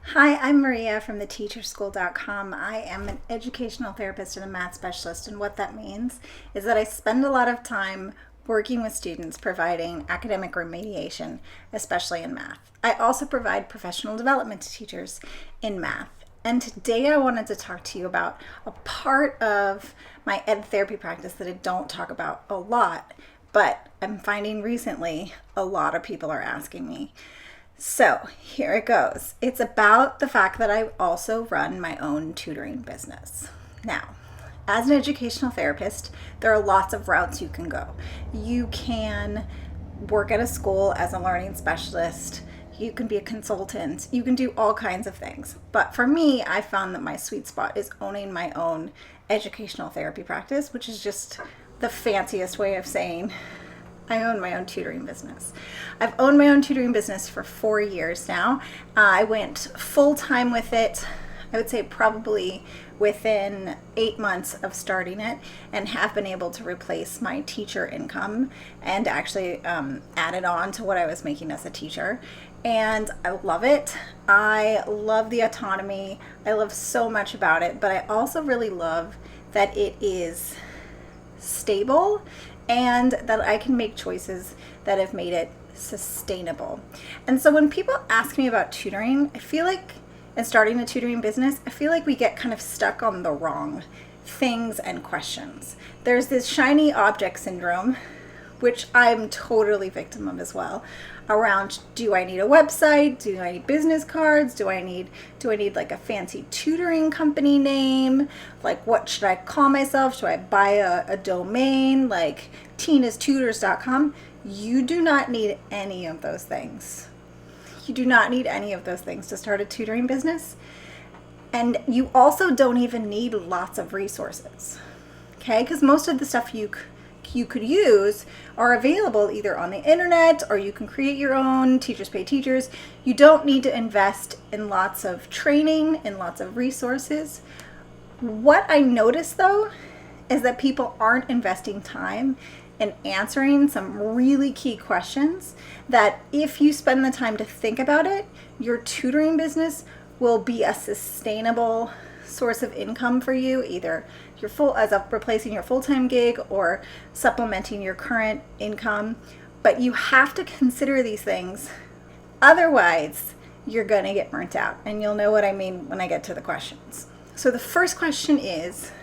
Hi, I'm Maria from the teacherschool.com. I am an educational therapist and a math specialist, and what that means is that I spend a lot of time working with students providing academic remediation, especially in math. I also provide professional development to teachers in math. And today I wanted to talk to you about a part of my ed therapy practice that I don't talk about a lot, but I'm finding recently a lot of people are asking me. So here it goes. It's about the fact that I also run my own tutoring business. Now, as an educational therapist, there are lots of routes you can go. You can work at a school as a learning specialist. You can be a consultant. You can do all kinds of things. But for me, I found that my sweet spot is owning my own educational therapy practice, which is just the fanciest way of saying I own my own tutoring business. I've owned my own tutoring business for 4 years now. I went full time with it, I would say probably within 8 months of starting it, and have been able to replace my teacher income and actually add it on to what I was making as a teacher. And I love it. I love the autonomy. I love so much about it, but I also really love that it is stable and that I can make choices that have made it sustainable. And so when people ask me about tutoring, and starting a tutoring business, I feel like we get kind of stuck on the wrong things and questions. There's this shiny object syndrome, which I'm totally victim of as well, around do I need a website? Do I need business cards? Do I need like a fancy tutoring company name? Like, what should I call myself? Should I buy a domain like tinastutors.com? You do not need any of those things. You do not need any of those things to start a tutoring business. And you also don't even need lots of resources. Okay? Because most of the stuff you could use are available either on the internet, or you can create your own. Teachers pay teachers. You don't need to invest in lots of training and lots of resources. What I notice though is that people aren't investing time in answering some really key questions that, if you spend the time to think about it, your tutoring business will be a sustainable source of income for you, either replacing your full-time gig or supplementing your current income. But you have to consider these things, otherwise you're going to get burnt out, and you'll know what I mean when I get to the questions. So the first question is,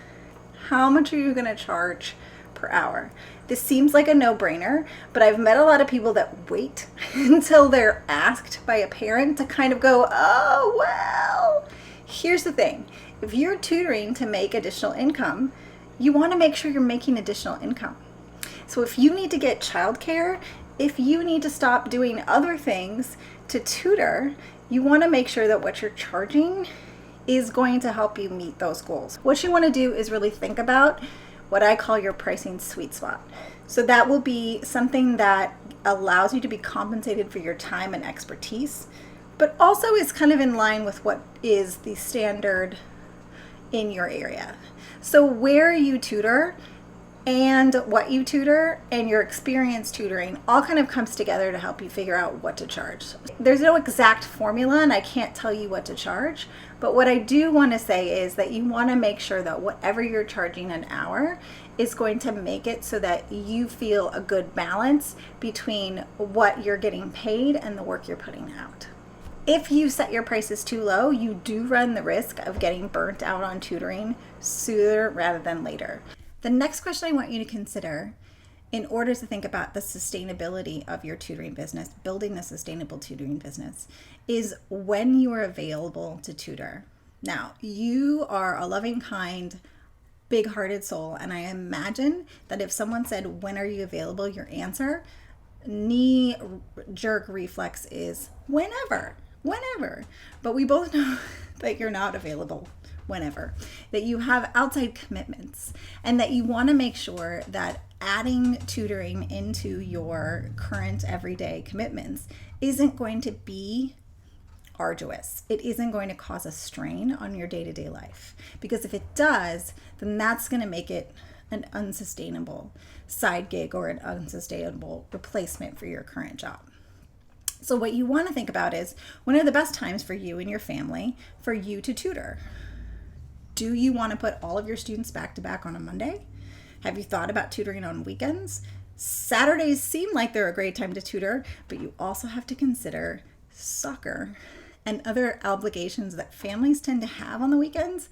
how much are you going to charge per hour? This seems like a no-brainer, but I've met a lot of people that wait until they're asked by a parent to kind of go, oh, well. Here's the thing. If you're tutoring to make additional income, you want to make sure you're making additional income. So if you need to get childcare, if you need to stop doing other things to tutor, you want to make sure that what you're charging is going to help you meet those goals. What you want to do is really think about what I call your pricing sweet spot. So that will be something that allows you to be compensated for your time and expertise, but also is kind of in line with what is the standard in your area. So where you tutor and what you tutor and your experience tutoring all kind of comes together to help you figure out what to charge. There's no exact formula, and I can't tell you what to charge, but what I do want to say is that you want to make sure that whatever you're charging an hour is going to make it so that you feel a good balance between what you're getting paid and the work you're putting out. If you set your prices too low, you do run the risk of getting burnt out on tutoring sooner rather than later. The next question I want you to consider, in order to think about the sustainability of your tutoring business, building a sustainable tutoring business, is when you are available to tutor. Now, you are a loving, kind, big-hearted soul, and I imagine that if someone said, when are you available, your answer, knee jerk reflex is whenever. But we both know that you're not available whenever, that you have outside commitments, and that you want to make sure that adding tutoring into your current everyday commitments isn't going to be arduous. It isn't going to cause a strain on your day-to-day life, because if it does, then that's going to make it an unsustainable side gig or an unsustainable replacement for your current job. So what you want to think about is, when are the best times for you and your family for you to tutor? Do you want to put all of your students back to back on a Monday? Have you thought about tutoring on weekends? Saturdays seem like they're a great time to tutor, but you also have to consider soccer and other obligations that families tend to have on the weekends.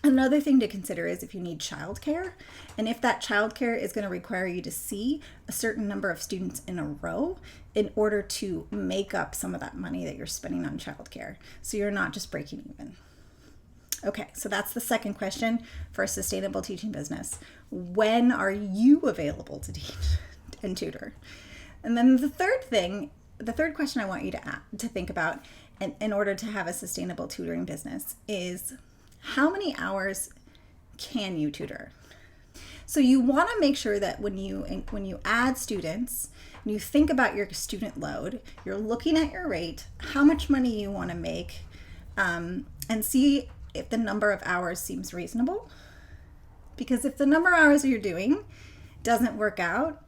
Another thing to consider is if you need childcare, and if that childcare is going to require you to see a certain number of students in a row in order to make up some of that money that you're spending on childcare, so you're not just breaking even. Okay, so that's the second question for a sustainable teaching business. When are you available to teach and tutor? And then the third question I want you to think about in order to have a sustainable tutoring business is, how many hours can you tutor? So you want to make sure that when you add students, and you think about your student load, you're looking at your rate, how much money you want to make, and see if the number of hours seems reasonable. Because if the number of hours you're doing doesn't work out,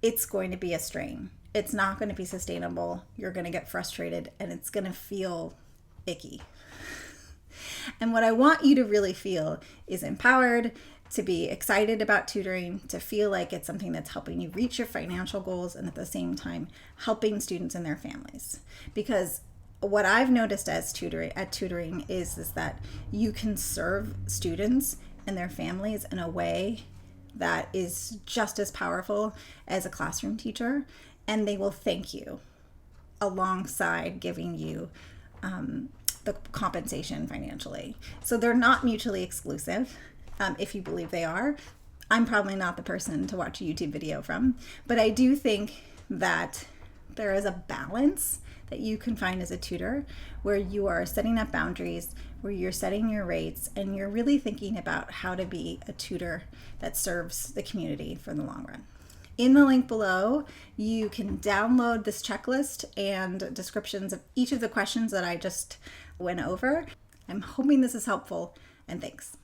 it's going to be a strain. It's not going to be sustainable. You're going to get frustrated and it's going to feel icky. And what I want you to really feel is empowered, to be excited about tutoring, to feel like it's something that's helping you reach your financial goals, and at the same time helping students and their families. Because what I've noticed as tutoring is that you can serve students and their families in a way that is just as powerful as a classroom teacher, and they will thank you alongside giving you the compensation financially. So they're not mutually exclusive. If you believe they are, I'm probably not the person to watch a YouTube video from, but I do think that there is a balance that you can find as a tutor where you are setting up boundaries, where you're setting your rates, and you're really thinking about how to be a tutor that serves the community for the long run. In the link below, you can download this checklist and descriptions of each of the questions that I just went over. I'm hoping this is helpful, and thanks.